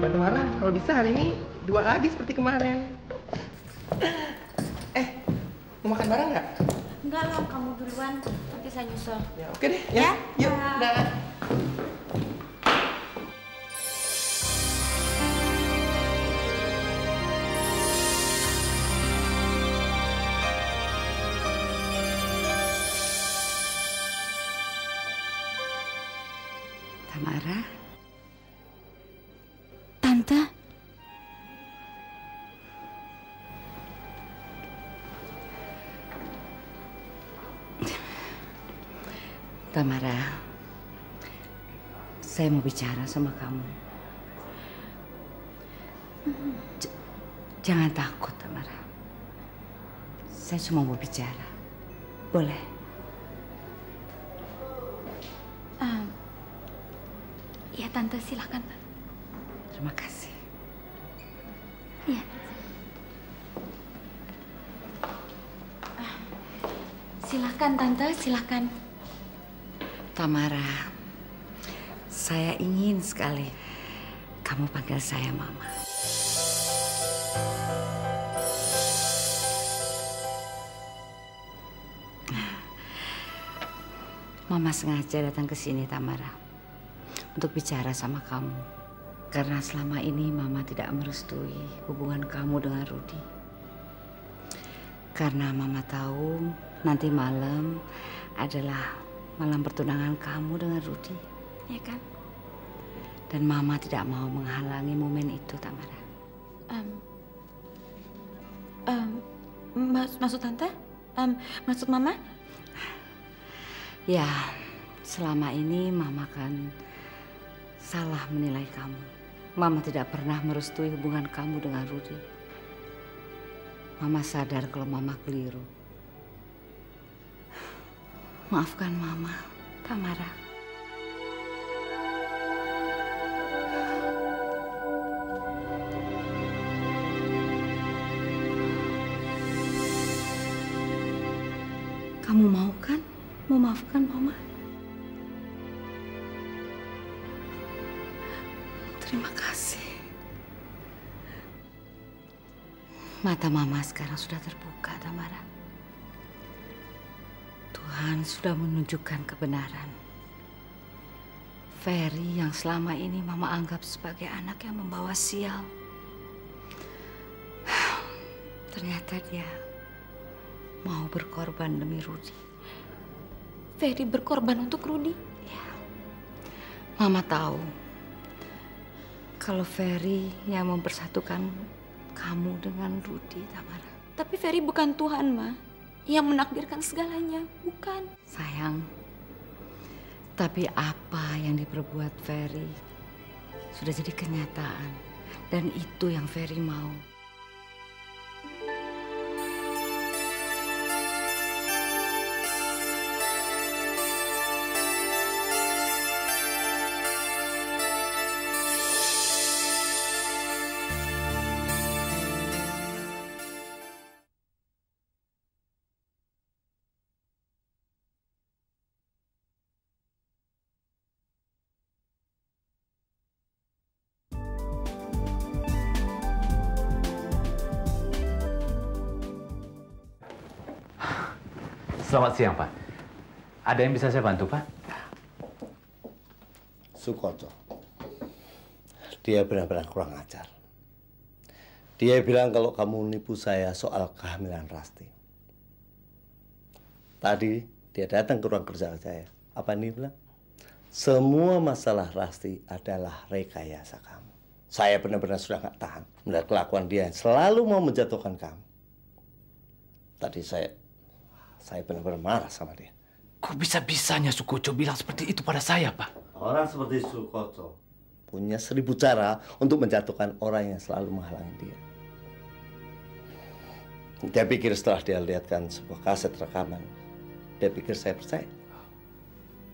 Tante Mara, kalau bisa hari ini 2 lagi seperti kemarin. Mau makan bareng nggak? Enggak lah, kamu duluan. Nanti saya nyusul. Ya, oke deh. Ya, yuk. Dah. Tamara? Tante? Tamara, saya mau bicara sama kamu. Jangan takut, Tamara. Saya cuma mau bicara. Boleh? Ya, Tante, silakan. Terima kasih. Iya. Silakan, Tante, silakan. Tamara, saya ingin sekali kamu panggil saya Mama. Mama sengaja datang ke sini, Tamara, untuk bicara sama kamu. Karena selama ini Mama tidak merestui hubungan kamu dengan Rudy. Karena Mama tahu nanti malam adalah malam pertunangan kamu dengan Rudy, ya kan? Dan Mama tidak mau menghalangi momen itu, Tamara. Maksud Tante? Maksud Mama? Ya, selama ini Mama kan salah menilai kamu. Mama tidak pernah merestui hubungan kamu dengan Rudy. Mama sadar kalau Mama keliru. Maafkan Mama, Tamara. Kamu mau kan memaafkan Mama? Terima kasih. Mata Mama sekarang sudah terbuka, Tamara. Tuhan sudah menunjukkan kebenaran. Ferry yang selama ini Mama anggap sebagai anak yang membawa sial. Ternyata dia mau berkorban demi Rudy. Ferry berkorban untuk Rudy? Ya. Mama tahu kalau Ferry yang mempersatukan kamu dengan Rudy, Tamara. Tapi Ferry bukan Tuhan, Ma. Yang menakdirkan segalanya, bukan. Sayang, tapi apa yang diperbuat Ferry sudah jadi kenyataan. Dan itu yang Ferry mau. Selamat siang, Pak. Ada yang bisa saya bantu, Pak? Sukoto. Dia benar-benar kurang ajar. Dia bilang kalau kamu nipu saya soal kehamilan Rasti. Tadi dia datang ke ruang kerja saya. Apa ini bilang? Semua masalah Rasti adalah rekayasa kamu. Saya benar-benar sudah nggak tahan melihat kelakuan dia yang selalu mau menjatuhkan kamu. Tadi saya benar-benar marah sama dia. Kok bisa-bisanya Sukoco bilang seperti itu pada saya, Pak? Orang seperti Sukoco punya 1000 cara untuk menjatuhkan orang yang selalu menghalangi dia. Dia pikir setelah dia lihatkan sebuah kaset rekaman, dia pikir saya percaya.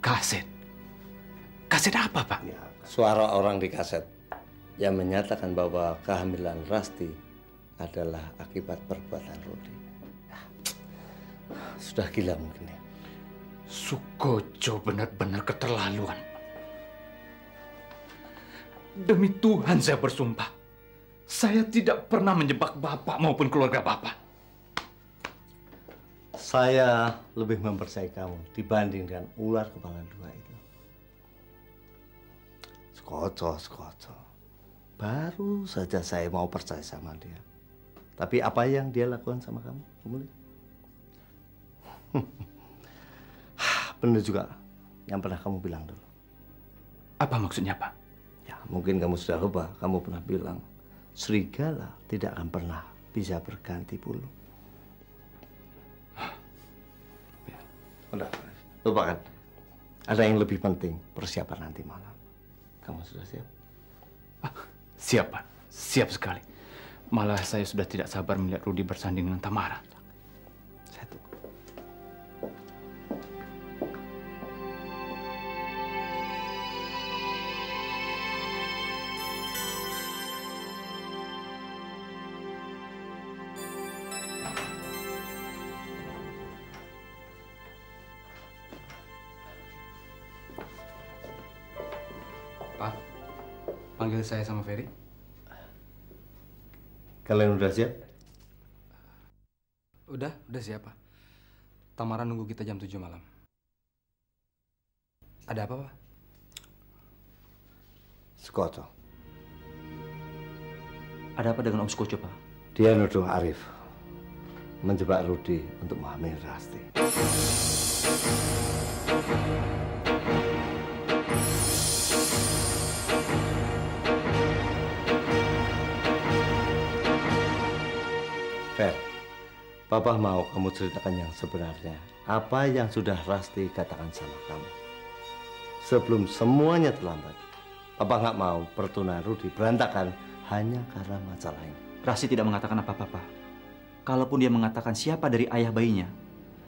Kaset? Kaset apa, Pak? Ya, suara orang di kaset yang menyatakan bahwa kehamilan Rasti adalah akibat perbuatan Rudy. Sudah gila mungkin ya. Sukoco benar-benar keterlaluan. Demi Tuhan saya bersumpah, saya tidak pernah menjebak Bapak maupun keluarga Bapak. Saya lebih mempercayai kamu dibandingkan ular kepala dua itu. Skoco. Baru saja saya mau percaya sama dia. Tapi apa yang dia lakukan sama kamu? Kamu lihat? Benar juga yang pernah kamu bilang dulu. Apa maksudnya, Pak? Ya, mungkin kamu sudah lupa. Kamu pernah bilang, serigala tidak akan pernah bisa berganti bulu. Udah, lupakan. Ada yang lebih penting, persiapan nanti malam. Kamu sudah siap? Siap, Pak. Siap sekali. Malah saya sudah tidak sabar melihat Rudi bersanding dengan Tamara. Saya tunggu. Pak, panggil saya sama Ferry. Kalian udah siap? Udah siap, Pak. Tamara nunggu kita jam 7 malam. Ada apa, Pak? Skoto. Ada apa dengan Om Skoco, Pak? Dia nuduh Arif menjebak Rudi untuk menghamili Rasti. Fer, Papa mau kamu ceritakan yang sebenarnya. Apa yang sudah Rasti katakan sama kamu. Sebelum semuanya terlambat. Papa nggak mau pertunangan Rudi berantakan hanya karena masalah ini. Rasti tidak mengatakan apa-apa, Pak. Kalaupun dia mengatakan siapa dari ayah bayinya,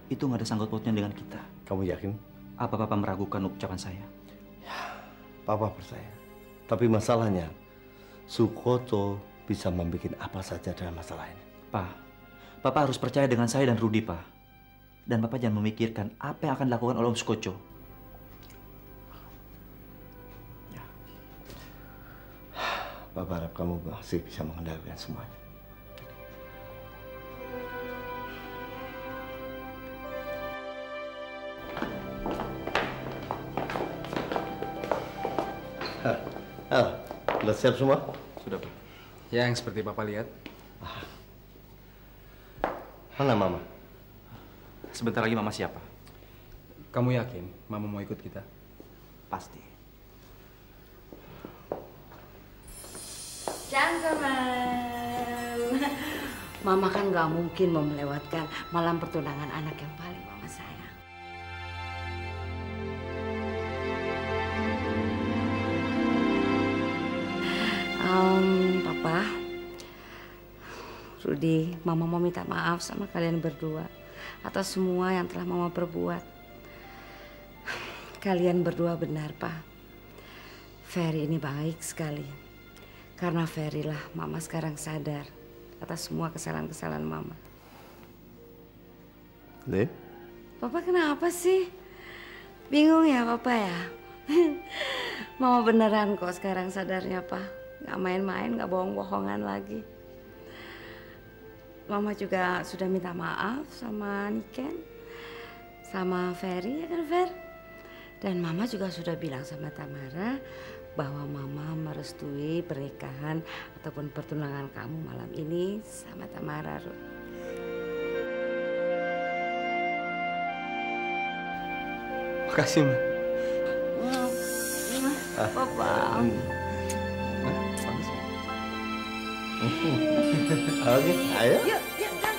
itu nggak ada sangkut pautnya dengan kita. Kamu yakin? Apa Papa meragukan ucapan saya? Papa percaya. Tapi masalahnya, Sukoto bisa membuat apa saja dalam masalah ini. Pak, Papa harus percaya dengan saya dan Rudi, Pak. Dan Papa jangan memikirkan apa yang akan dilakukan oleh Om Skoco. Papa harap kamu masih bisa mengendalikan semuanya. Sudah siap semua? Sudah, Pak. Ya, yang seperti Papa lihat. Mana Mama? Sebentar lagi Mama siapa? Kamu yakin Mama mau ikut kita? Pasti. Gentlemen, Mama kan nggak mungkin mau melewatkan malam pertunangan anak yang paling Mama sayang. Papa, Rudi, Mama mau minta maaf sama kalian berdua atas semua yang telah Mama perbuat. Kalian berdua benar, Pak. Ferry ini baik sekali. Karena Ferry lah Mama sekarang sadar atas semua kesalahan-kesalahan Mama. Lin? Papa kenapa sih? Bingung ya Papa ya? Mama beneran kok sekarang sadarnya, Pak. Gak main-main, gak bohong-bohongan lagi. Mama juga sudah minta maaf sama Niken, sama Ferry, ya kan Fer? Dan Mama juga sudah bilang sama Tamara bahwa Mama merestui pernikahan ataupun pertunangan kamu malam ini sama Tamara, Ruth. Makasih, Ma. Papa. Bagus. Oke, ayo. Yuk, yuk, kan.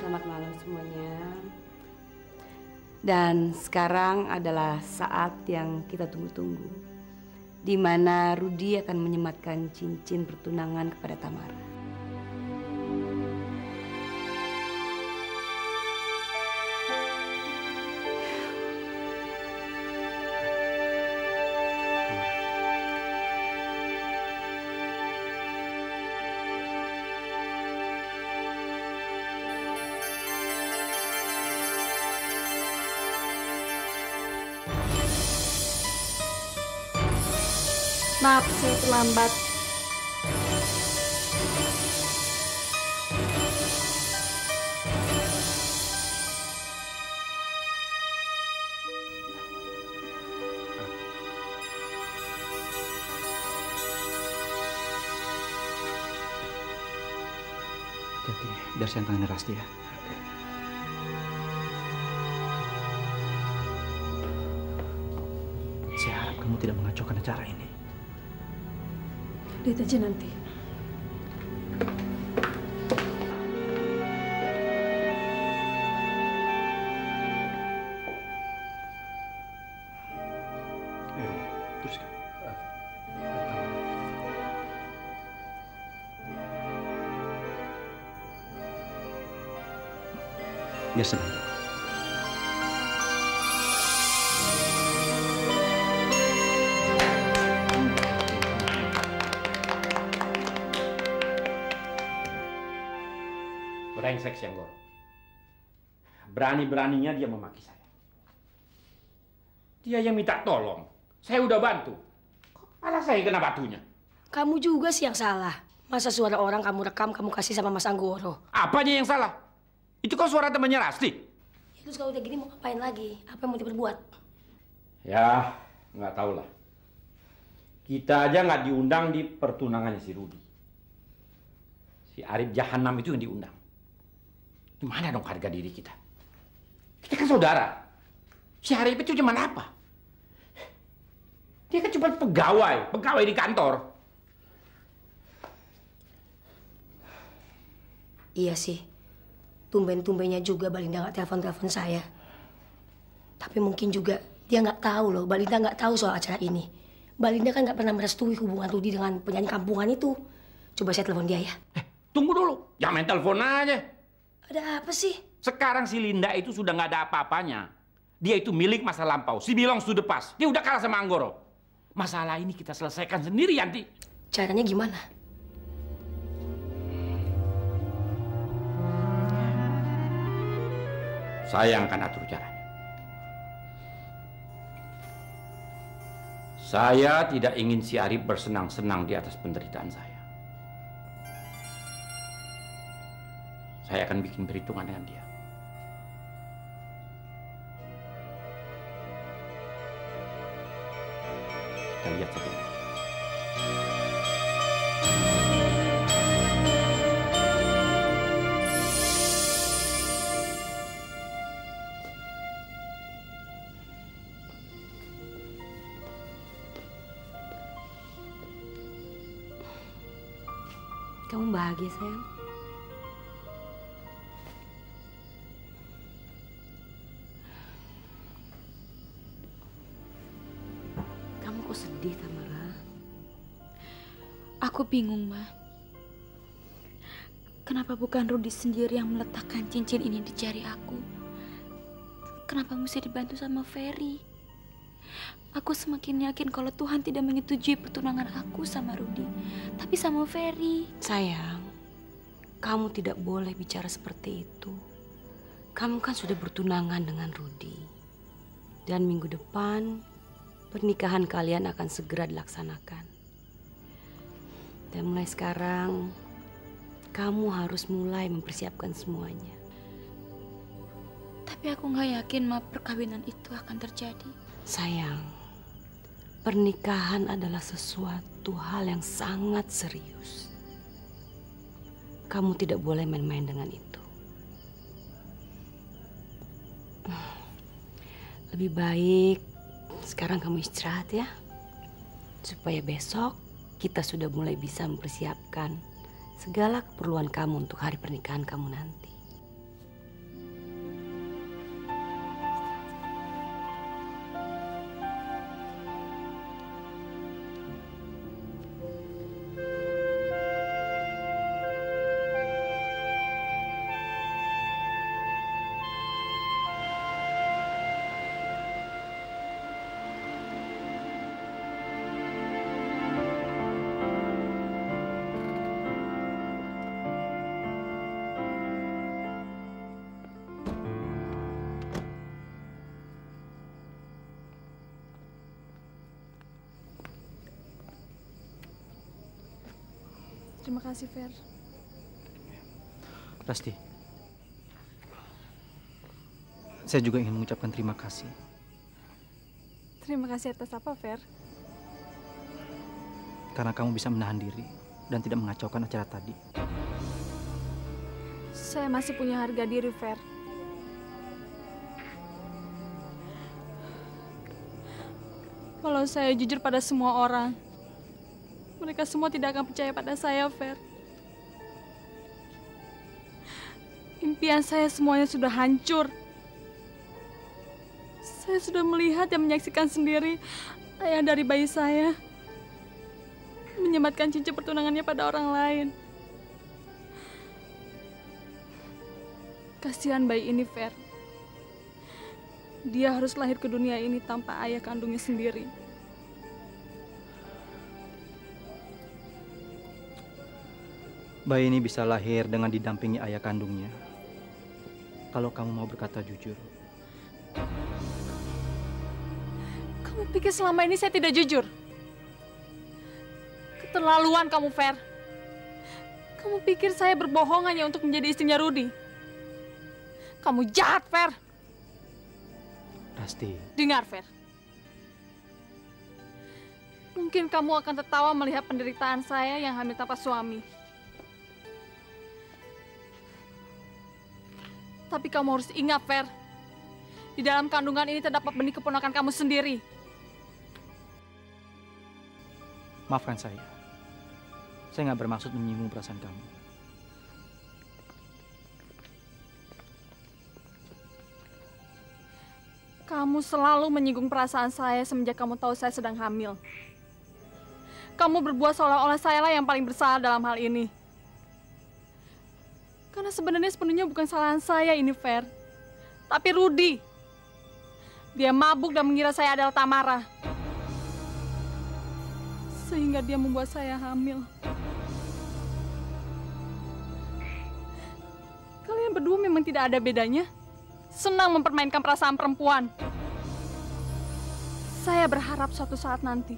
Selamat malam semuanya. Dan sekarang adalah saat yang kita tunggu-tunggu, di mana Rudi akan menyematkan cincin pertunangan kepada Tamara. Maaf, saya terlambat. Hati-hati, biar saya tangani Rasti ya. Saya harap kamu tidak mengacaukan acara ini. Lihat aja nanti. Ayo, teruskan. Biar senang. Brengsek si Anggoro. Berani-beraninya dia memaki saya. Dia yang minta tolong. Saya udah bantu. Kok malah saya kena batunya? Kamu juga sih yang salah. Masa suara orang kamu rekam, kamu kasih sama Mas Anggoro? Apanya yang salah? Itu kok suara temannya Rasti? Ya, terus kalau udah gini mau ngapain lagi? Apa yang mau diperbuat? Ya, nggak tahu lah. Kita aja nggak diundang di pertunangannya si Rudi. Si Arif Jahanam itu yang diundang. Gimana dong harga diri kita? Kita kan saudara. Si Arif itu cuma apa? Dia kan cuma pegawai di kantor. Iya sih. Tumben-tumbennya juga Balinda nggak telepon-telepon saya. Tapi mungkin juga dia nggak tahu loh. Balinda nggak tahu soal acara ini. Balinda kan nggak pernah merestui hubungan Rudi dengan penyanyi kampungan itu. Coba saya telepon dia ya. Tunggu dulu. Jangan main telepon aja. Ada apa sih? Sekarang si Linda itu sudah nggak ada apa-apanya. Dia itu milik masa lampau. Si Bilong sudah pas. Dia udah kalah sama Anggoro. Masalah ini kita selesaikan sendiri, Yanti. Caranya gimana? Saya yang akan atur caranya. Saya tidak ingin si Arif bersenang-senang di atas penderitaan saya. Saya akan bikin perhitungan dengan dia. Kita lihat saja. Kamu bahagia, sayang? Kamu kok sedih, Tamara? Aku bingung, Ma. Kenapa bukan Rudi sendiri yang meletakkan cincin ini di jari aku? Kenapa mesti dibantu sama Ferry? Aku semakin yakin kalau Tuhan tidak menyetujui pertunangan aku sama Rudi, tapi sama Ferry. Sayang, kamu tidak boleh bicara seperti itu. Kamu kan sudah bertunangan dengan Rudi. Dan minggu depan, pernikahan kalian akan segera dilaksanakan. Dan mulai sekarang, kamu harus mulai mempersiapkan semuanya. Tapi aku nggak yakin, Ma, perkawinan itu akan terjadi. Sayang, pernikahan adalah sesuatu hal yang sangat serius. Kamu tidak boleh main-main dengan itu. Lebih baik sekarang kamu istirahat ya. Supaya besok kita sudah mulai bisa mempersiapkan segala keperluan kamu untuk hari pernikahan kamu nanti. Terima kasih, Fer. Rasti, saya juga ingin mengucapkan terima kasih. Terima kasih atas apa, Fer? Karena kamu bisa menahan diri dan tidak mengacaukan acara tadi. Saya masih punya harga diri, Fer. Kalau saya jujur pada semua orang, mereka semua tidak akan percaya pada saya, Fer. Impian saya semuanya sudah hancur. Saya sudah melihat dan menyaksikan sendiri ayah dari bayi saya menyematkan cincin pertunangannya pada orang lain. Kasihan bayi ini, Fer. Dia harus lahir ke dunia ini tanpa ayah kandungnya sendiri. Bayi ini bisa lahir dengan didampingi ayah kandungnya. Kalau kamu mau berkata jujur. Kamu pikir selama ini saya tidak jujur? Keterlaluan kamu, Fer. Kamu pikir saya berbohong hanya untuk menjadi istrinya Rudy? Kamu jahat, Fer. Rasti. Dengar, Fer. Mungkin kamu akan tertawa melihat penderitaan saya yang hamil tanpa suami. Tapi kamu harus ingat, Fer. Di dalam kandungan ini terdapat benih keponakan kamu sendiri. Maafkan saya. Saya nggak bermaksud menyinggung perasaan kamu. Kamu selalu menyinggung perasaan saya semenjak kamu tahu saya sedang hamil. Kamu berbuat seolah-olah saya lah yang paling bersalah dalam hal ini. Karena sebenarnya sepenuhnya bukan kesalahan saya ini, Fer. Tapi Rudy. Dia mabuk dan mengira saya adalah Tamara. Sehingga dia membuat saya hamil. Kalian berdua memang tidak ada bedanya. Senang mempermainkan perasaan perempuan. Saya berharap suatu saat nanti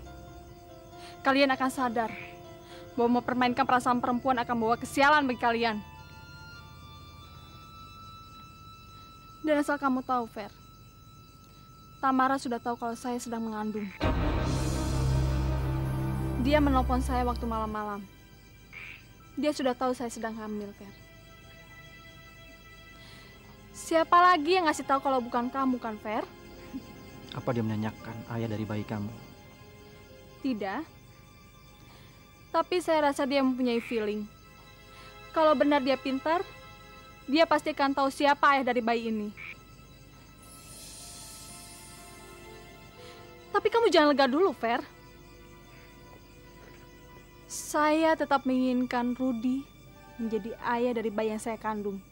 kalian akan sadar bahwa mempermainkan perasaan perempuan akan membawa kesialan bagi kalian. Dan asal kamu tahu, Fer, Tamara sudah tahu kalau saya sedang mengandung. Dia menelpon saya waktu malam-malam. Dia sudah tahu saya sedang hamil, Fer. Siapa lagi yang ngasih tahu kalau bukan kamu, kan, Fer? Apa dia menanyakan ayah dari bayi kamu? Tidak. Tapi saya rasa dia mempunyai feeling. Kalau benar dia pintar, dia pasti akan tahu siapa ayah dari bayi ini. Tapi kamu jangan lega dulu, Fer. Saya tetap menginginkan Rudy menjadi ayah dari bayi yang saya kandung.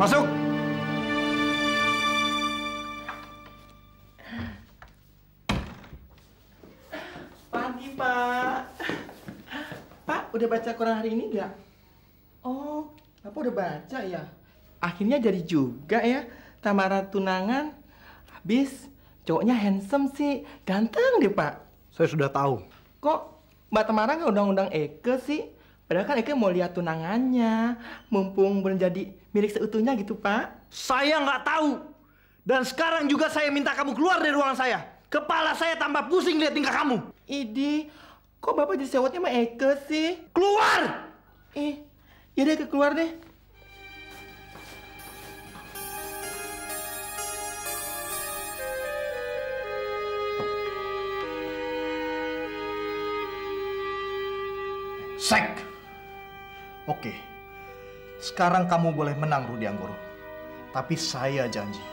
Masuk! Pagi, Pak. Pak, udah baca koran hari ini nggak? Oh, Bapak udah baca ya? Akhirnya jadi juga ya, Tamara tunangan. Habis, cowoknya handsome sih. Ganteng deh, Pak. Saya sudah tahu. Kok Mbak Tamara nggak undang-undang Eke sih? Padahal kan Eke mau lihat tunangannya. Mumpung belum jadi milik seutuhnya gitu, Pak. Saya nggak tahu. Dan sekarang juga saya minta kamu keluar dari ruangan saya. Kepala saya tambah pusing lihat tingkah kamu. Idi, Kok Bapak jadi sewotnya sama Eke sih? Keluar! Ya deh, keluar deh. Sek! Oke, sekarang kamu boleh menang, Rudi Anggoro. Tapi saya janji,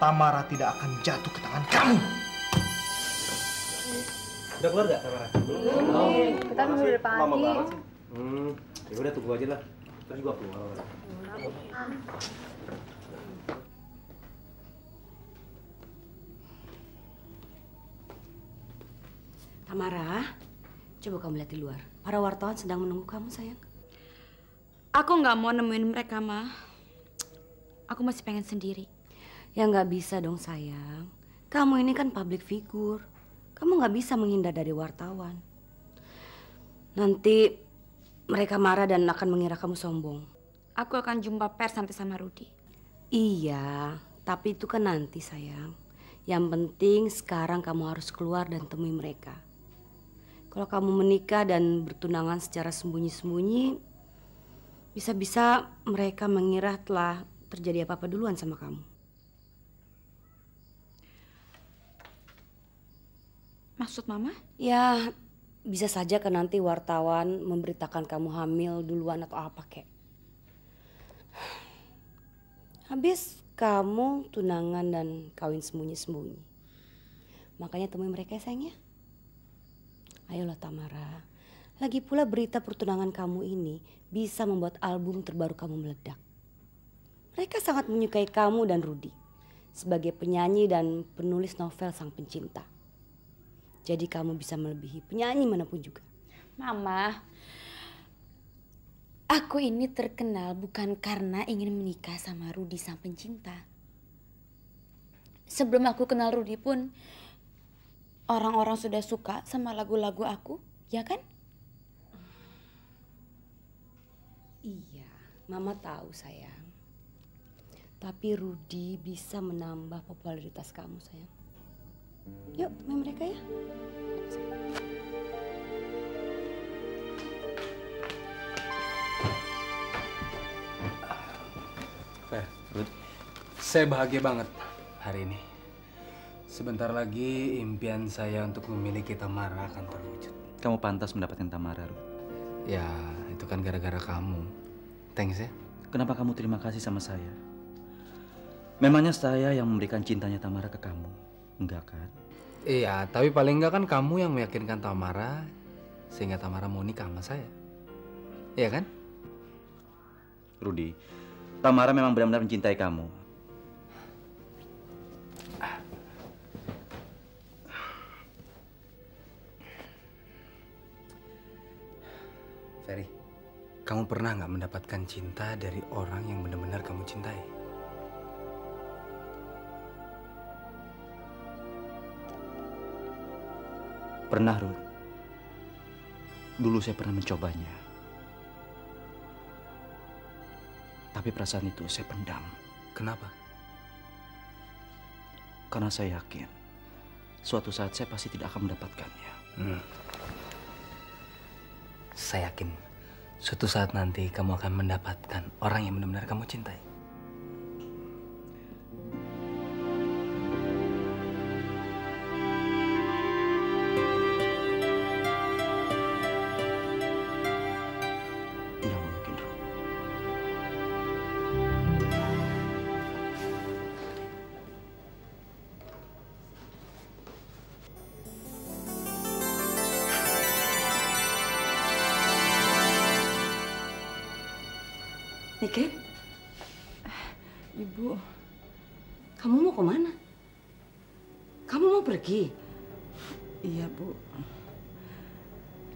Tamara tidak akan jatuh ke tangan kamu. Udah keluar gak, Tamara? Belum. Kita nunggu di depan Lama lagi. banget sih. Ya udah tunggu aja lah. Terus juga keluar. Tamara, coba kamu lihat di luar. Para wartawan sedang menunggu kamu, sayang. Aku nggak mau nemuin mereka, Ma. Aku masih pengen sendiri. Ya nggak bisa dong, sayang. Kamu ini kan public figure. Kamu nggak bisa menghindar dari wartawan. Nanti mereka marah dan akan mengira kamu sombong. Aku akan jumpa pers nanti sama Rudi. Iya, tapi itu kan nanti, sayang. Yang penting sekarang kamu harus keluar dan temui mereka. Kalau kamu menikah dan bertunangan secara sembunyi-sembunyi, bisa-bisa mereka mengira telah terjadi apa-apa duluan sama kamu. Maksud Mama? Ya, bisa saja kan nanti wartawan memberitakan kamu hamil duluan atau apa kek. Habis kamu tunangan dan kawin sembunyi-sembunyi. Makanya temui mereka ya, sayang ya. Ayolah Tamara. Lagi pula berita pertunangan kamu ini bisa membuat album terbaru kamu meledak. Mereka sangat menyukai kamu dan Rudi sebagai penyanyi dan penulis novel sang pencinta. Jadi kamu bisa melebihi penyanyi manapun juga. Mama, aku ini terkenal bukan karena ingin menikah sama Rudi sang pencinta. Sebelum aku kenal Rudi pun, orang-orang sudah suka sama lagu-lagu aku, ya kan? Iya, Mama tahu sayang. Tapi Rudi bisa menambah popularitas kamu sayang. Yuk, temui mereka ya. Saya bahagia banget hari ini. Sebentar lagi impian saya untuk memiliki Tamara akan terwujud. Kamu pantas mendapatkan Tamara, Ruth. Ya, itu kan gara-gara kamu. Thanks ya. Kenapa kamu terima kasih sama saya? Memangnya saya yang memberikan cintanya Tamara ke kamu? Enggak kan? Iya, tapi paling enggak kan kamu yang meyakinkan Tamara sehingga Tamara mau nikah sama saya. Iya kan? Rudi, Tamara memang benar-benar mencintai kamu. Ferry, kamu pernah nggak mendapatkan cinta dari orang yang benar-benar kamu cintai? Pernah, Ruth. Dulu saya pernah mencobanya. Tapi perasaan itu saya pendam. Kenapa? Karena saya yakin suatu saat saya pasti tidak akan mendapatkannya. Saya yakin suatu saat nanti kamu akan mendapatkan orang yang benar-benar kamu cintai. Nggak mungkin, Ruth. Niken? Ibu. Kamu mau kemana? Kamu mau pergi? Iya, Bu.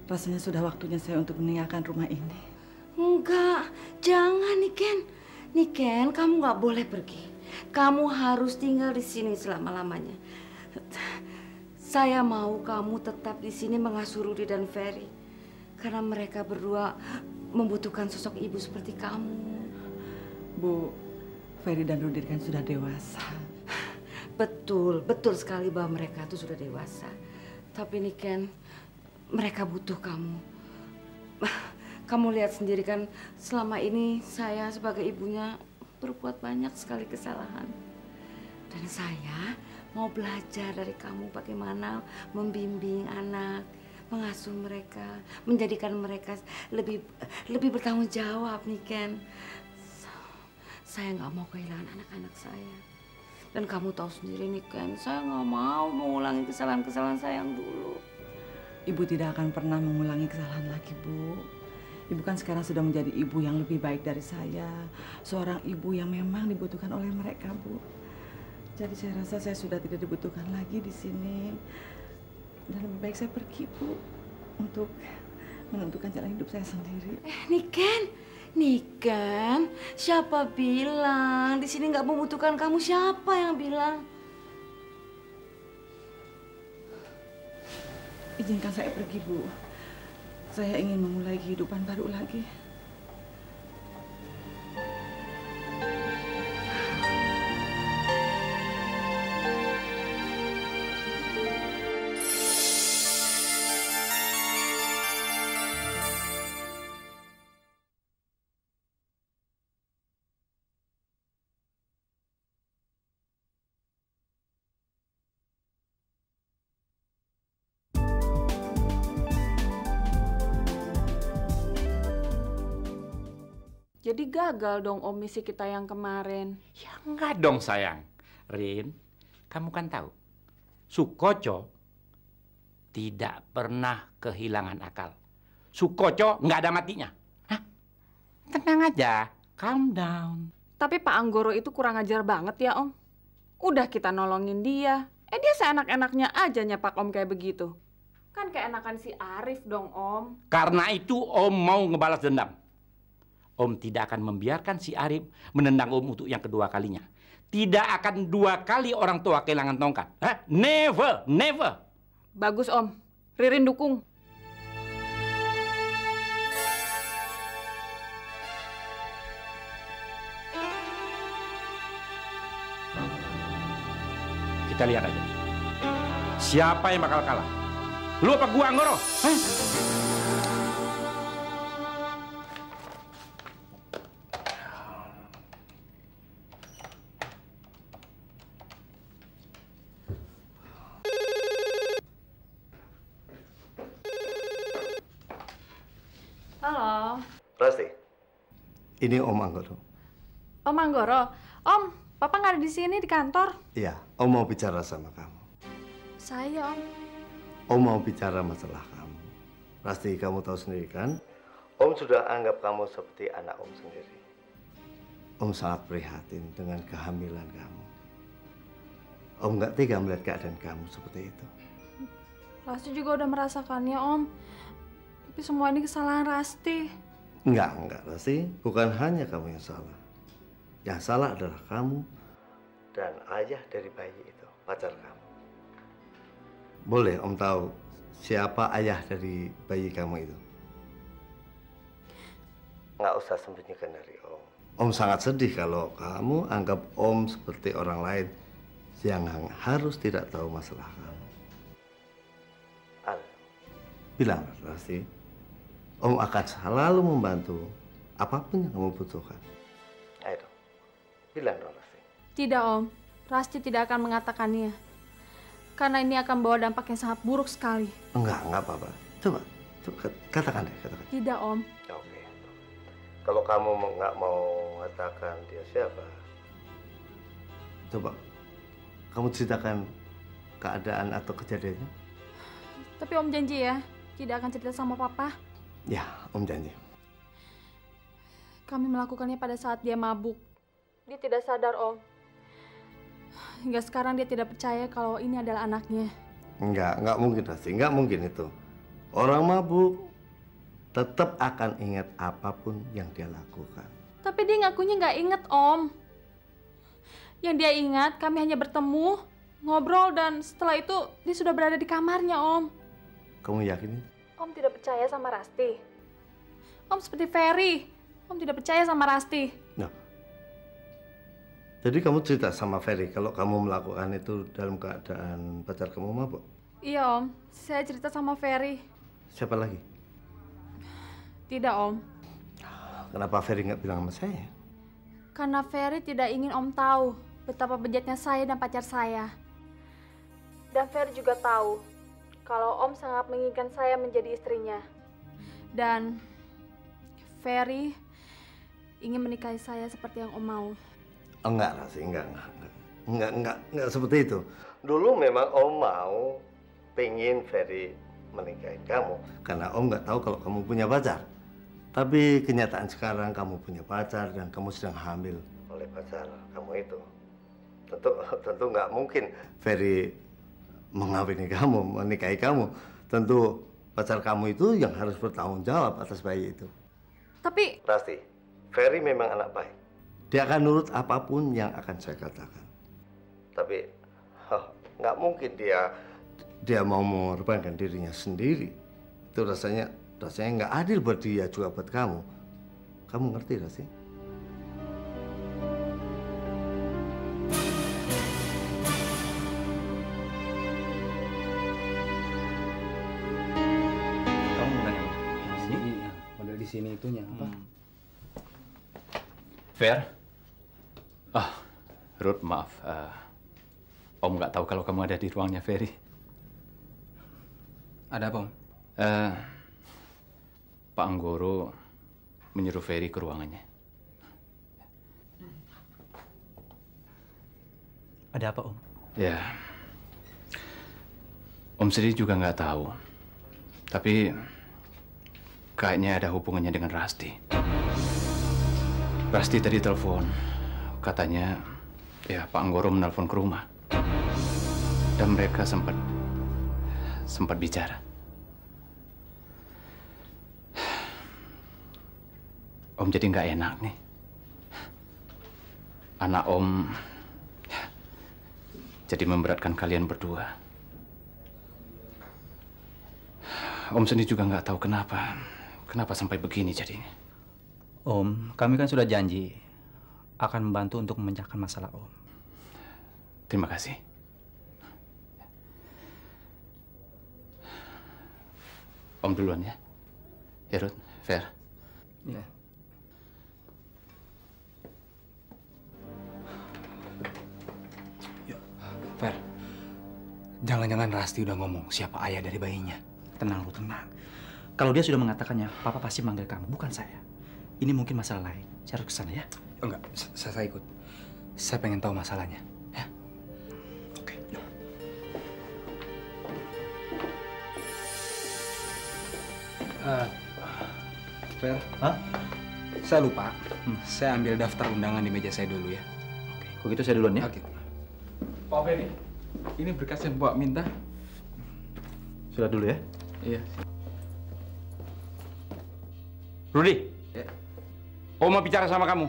Rasanya sudah waktunya saya untuk meninggalkan rumah ini. Enggak, jangan Niken. Niken, kamu nggak boleh pergi. Kamu harus tinggal di sini selama-lamanya. Saya mau kamu tetap di sini mengasuh Rudi dan Ferry. Karena mereka berdua membutuhkan sosok ibu seperti kamu. Bu, Ferry dan Rudi kan sudah dewasa. Betul, betul sekali bahwa mereka itu sudah dewasa. Tapi Niken, mereka butuh kamu. Kamu lihat sendiri kan, selama ini saya sebagai ibunya berbuat banyak sekali kesalahan. Dan saya mau belajar dari kamu bagaimana membimbing anak, mengasuh mereka, menjadikan mereka lebih bertanggung jawab, Niken. Saya nggak mau kehilangan anak-anak saya. Dan kamu tahu sendiri, Niken, saya nggak mau mengulangi kesalahan-kesalahan saya yang dulu. Ibu tidak akan pernah mengulangi kesalahan lagi, Bu. Ibu kan sekarang sudah menjadi ibu yang lebih baik dari saya. Seorang ibu yang memang dibutuhkan oleh mereka, Bu. Jadi saya rasa saya sudah tidak dibutuhkan lagi di sini. Dan lebih baik saya pergi, Bu. Untuk menentukan jalan hidup saya sendiri. Niken, siapa bilang di sini nggak membutuhkan kamu? Siapa yang bilang? Izinkan saya pergi, Bu. Saya ingin memulai kehidupan baru lagi. Jadi gagal dong Om misi kita yang kemarin. Ya enggak dong sayang. Rin, kamu kan tahu, Sukoco tidak pernah kehilangan akal. Sukoco nggak ada matinya. Hah? Tenang aja, calm down. Tapi Pak Anggoro itu kurang ajar banget ya Om. Udah kita nolongin dia, dia seenak-enaknya aja nyapak Om kayak begitu. Kan keenakan si Arif dong Om. Karena itu Om mau ngebalas dendam. Om tidak akan membiarkan si Arif menendang Om untuk yang kedua kalinya. Tidak akan 2 kali orang tua kehilangan tongkat. Hah? Never, never. Bagus Om, Ririn dukung. Kita lihat aja. Siapa yang bakal kalah? Lu apa gua, Anggoro? Hah? Halo. Rasti, ini Om Anggoro. Om Anggoro. Om, Papa nggak ada di sini di kantor. Iya, Om mau bicara sama kamu. Saya Om. Om mau bicara masalah kamu. Rasti, kamu tahu sendiri kan? Om sudah anggap kamu seperti anak Om sendiri. Om sangat prihatin dengan kehamilan kamu. Om nggak tega melihat keadaan kamu seperti itu. Rasti juga udah merasakannya Om. Tapi semua ini kesalahan Rasti. Enggak, Rasti. Bukan hanya kamu yang salah. Yang salah adalah kamu dan ayah dari bayi itu, pacar kamu. Boleh Om tahu siapa ayah dari bayi kamu itu? Nggak usah sembunyikan dari Om. Om sangat sedih kalau kamu anggap Om seperti orang lain yang harus tidak tahu masalah kamu. Al, bilang Rasti. Om akan selalu membantu apapun yang kamu butuhkan. Ayo dong, bilang dong Rasti. Tidak Om, Rasti tidak akan mengatakannya. Karena ini akan bawa dampak yang sangat buruk sekali. Enggak apa-apa. Coba katakan deh, katakan. Tidak Om. Oke. Kalau kamu nggak mau mengatakan dia siapa, coba kamu ceritakan keadaan atau kejadiannya. Tapi Om janji ya, tidak akan cerita sama Papa. Ya, Om janji. Kami melakukannya pada saat dia mabuk. Dia tidak sadar, Om. Hingga sekarang dia tidak percaya kalau ini adalah anaknya. Enggak mungkin Rasti, enggak mungkin itu. Orang mabuk tetap akan ingat apapun yang dia lakukan. Tapi dia ngakunya nggak inget, Om. Yang dia ingat, kami hanya bertemu, ngobrol, dan setelah itu dia sudah berada di kamarnya, Om. Kamu yakin itu? Om tidak percaya sama Rasti. Om seperti Ferry. Om tidak percaya sama Rasti. Nah, jadi kamu cerita sama Ferry kalau kamu melakukan itu dalam keadaan pacar kamu mabuk? Iya Om, saya cerita sama Ferry. Siapa lagi? Tidak, Om. Kenapa Ferry nggak bilang sama saya? Karena Ferry tidak ingin Om tahu betapa bejatnya saya dan pacar saya. Dan Ferry juga tahu kalau Om sangat menginginkan saya menjadi istrinya. Dan Ferry ingin menikahi saya seperti yang Om mau. Oh, enggak, Rasi, enggak seperti itu. Dulu memang Om mau pengen Ferry menikahi kamu karena Om nggak tahu kalau kamu punya pacar. Tapi kenyataan sekarang kamu punya pacar dan kamu sedang hamil oleh pacar kamu itu. Tentu nggak mungkin Ferry mengawini kamu, menikahi kamu. Tentu pacar kamu itu yang harus bertanggung jawab atas bayi itu. Tapi Rasti, Ferry memang anak baik. Dia akan nurut apapun yang akan saya katakan. Tapi nggak mungkin dia mau mengorbankan dirinya sendiri. Itu rasanya nggak adil buat dia juga buat kamu. Kamu ngerti gak sih? Kamu bukan yang di sini? Model di sini itunya apa? Fer? Ruth, maaf. Om nggak tahu kalau kamu ada di ruangnya Ferry. Ada apa, Om? Pak Anggoro menyuruh Ferry ke ruangannya. Ada apa, Om? Ya, Om sendiri juga nggak tahu. Tapi kayaknya ada hubungannya dengan Rasti. Rasti tadi telepon, katanya ya Pak Anggoro menelpon ke rumah. Dan mereka sempat bicara. Om jadi nggak enak nih. Anak Om jadi memberatkan kalian berdua. Om sendiri juga nggak tahu kenapa sampai begini jadinya. Om, kami kan sudah janji akan membantu untuk memecahkan masalah Om. Terima kasih. Om duluan ya. Ya, Ruth, Fer. Ya. Fer, jangan-jangan Rasti udah ngomong siapa ayah dari bayinya. Tenang, Ruth, tenang. Kalau dia sudah mengatakannya, Papa pasti manggil kamu, bukan saya. Ini mungkin masalah lain. Saya harus ke sana ya. Enggak, saya ikut. Saya pengen tahu masalahnya. Ya. Oke. Fer, saya lupa. Saya ambil daftar undangan di meja saya dulu ya. Oke, kalau gitu saya duluan ya. Oke. Pak Ferry, ini berkas yang Bapak minta. Sudah dulu ya. Iya. Rudy, Om mau bicara sama kamu.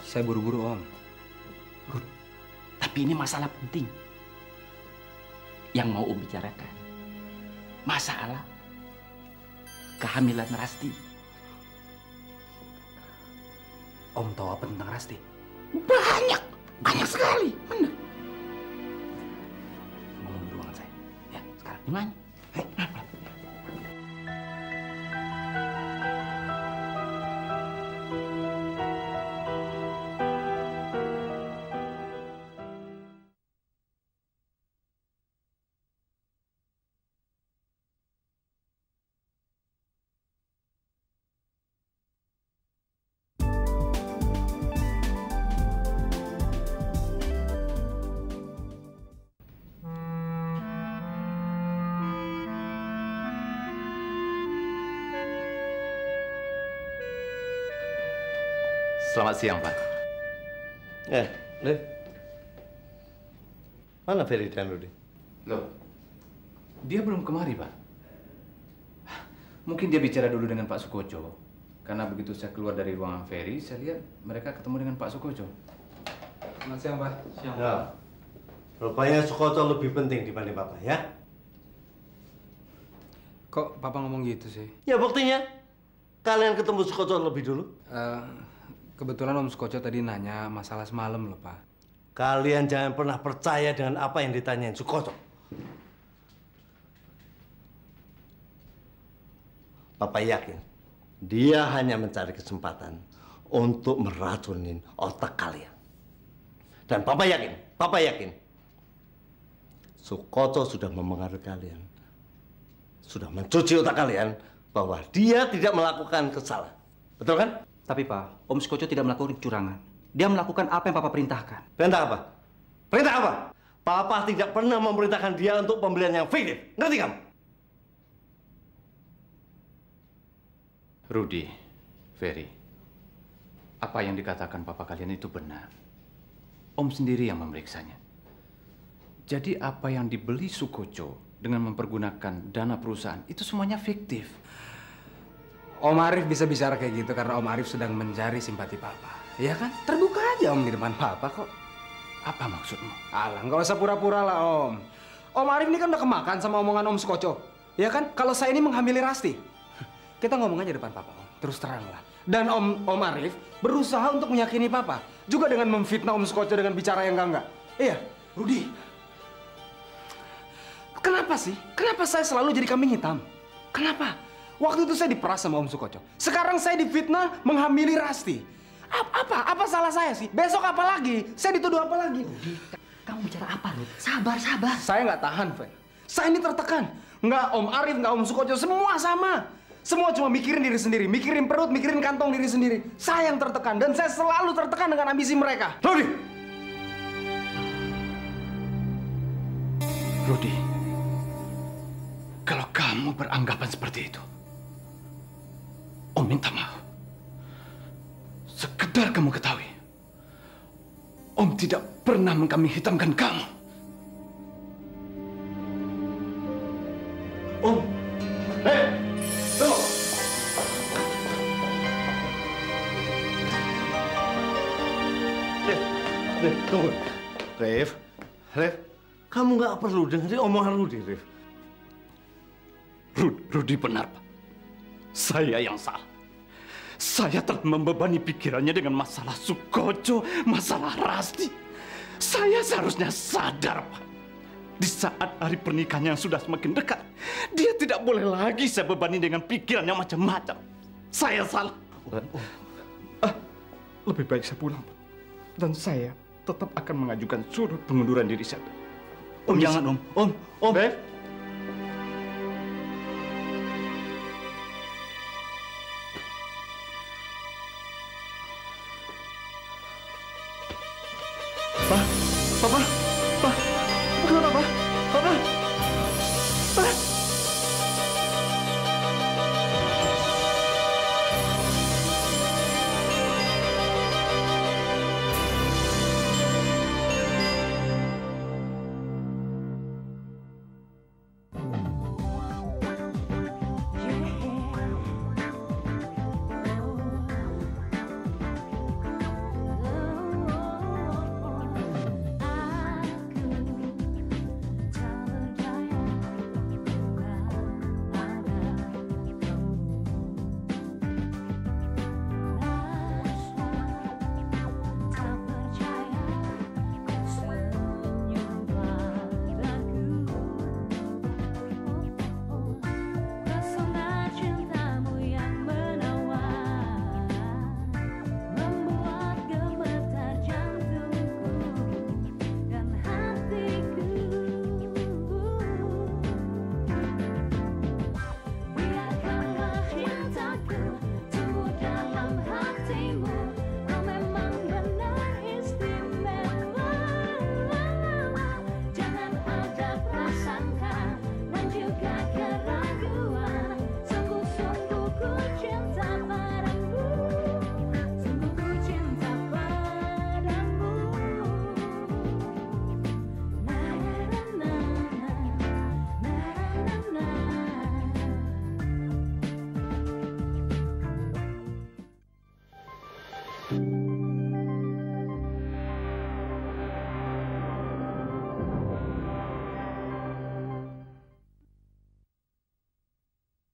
Saya buru-buru, Om. Ruth, tapi ini masalah penting. Yang mau Om bicarakan masalah kehamilan Rasti. Om tahu apa tentang Rasti? Banyak sekali. Benar. Ngomong di ruangan saya. Ya, sekarang. Gimana? Selamat siang, Pak. Liv. Mana Ferry dan Rudy? Loh, dia belum kemari, Pak. Mungkin dia bicara dulu dengan Pak Sukoco. Karena begitu saya keluar dari ruangan Ferry, saya lihat mereka ketemu dengan Pak Sukoco. Selamat siang, Pak. Siang. Ya. Rupanya Sukoco lebih penting dibanding Papa, ya? Kok Papa ngomong gitu sih? Ya buktinya, kalian ketemu Sukoco lebih dulu. Kebetulan Om Sukoco tadi nanya masalah semalam loh, Pak. Kalian jangan pernah percaya dengan apa yang ditanyain Sukoco. Papa yakin dia hanya mencari kesempatan untuk meracunin otak kalian. Dan Papa yakin Sukoco sudah memengaruhi kalian. Sudah mencuci otak kalian bahwa dia tidak melakukan kesalahan. Betul kan? Tapi Pak, Om Sukoco tidak melakukan kecurangan. Dia melakukan apa yang Papa perintahkan. Perintah apa? Perintah apa? Papa tidak pernah memerintahkan dia untuk pembelian yang fiktif. Ngerti kamu? Rudy, Ferry, apa yang dikatakan papa kalian itu benar. Om sendiri yang memeriksanya. Jadi apa yang dibeli Sukoco dengan mempergunakan dana perusahaan itu semuanya fiktif. Om Arif bisa bicara kayak gitu karena Om Arif sedang mencari simpati papa. Ya kan? Terbuka aja Om di depan papa kok. Apa maksudmu? Alah, nggak usah pura-pura lah Om. Om Arif ini kan udah kemakan sama omongan Om Sukoco. Ya kan? Kalau saya ini menghamili Rasti. Kita ngomong aja depan papa Om. Terus terang lah. Dan Om Arif berusaha untuk meyakini papa. Juga dengan memfitnah Om Sukoco dengan bicara yang enggak. Iya, Rudy. Kenapa sih? Kenapa saya selalu jadi kambing hitam? Kenapa? Waktu itu saya diperas sama Om Sukoco. Sekarang saya difitnah menghamili Rasti. Apa salah saya sih? Besok apa lagi? Saya dituduh apa lagi? Rudy, kamu bicara apa, Rud? Sabar. Saya nggak tahan, Fer. Saya ini tertekan. Nggak Om Arif, nggak Om Sukoco, semua sama. Semua cuma mikirin diri sendiri, mikirin perut, mikirin kantong diri sendiri. Saya yang tertekan, dan saya selalu tertekan dengan ambisi mereka. Rudy, kalau kamu beranggapan seperti itu, Om minta maaf. Sekedar kamu ketahui, Om tidak pernah mengkambing hitamkan kamu. Om, tunggu. Tunggu. Rif, kamu nggak perlu dengerin omongan Rudy, Rif. Rudy benar, Pak. Saya yang salah. Saya telah membebani pikirannya dengan masalah Sukoco, masalah Rasti. Saya seharusnya sadar, Pak. Di saat hari pernikahan yang sudah semakin dekat, dia tidak boleh lagi saya bebani dengan pikiran yang macam-macam. Saya salah. Lebih baik saya pulang, Pak. Dan saya tetap akan mengajukan surat pengunduran diri saya. Om, jangan, Om. Om.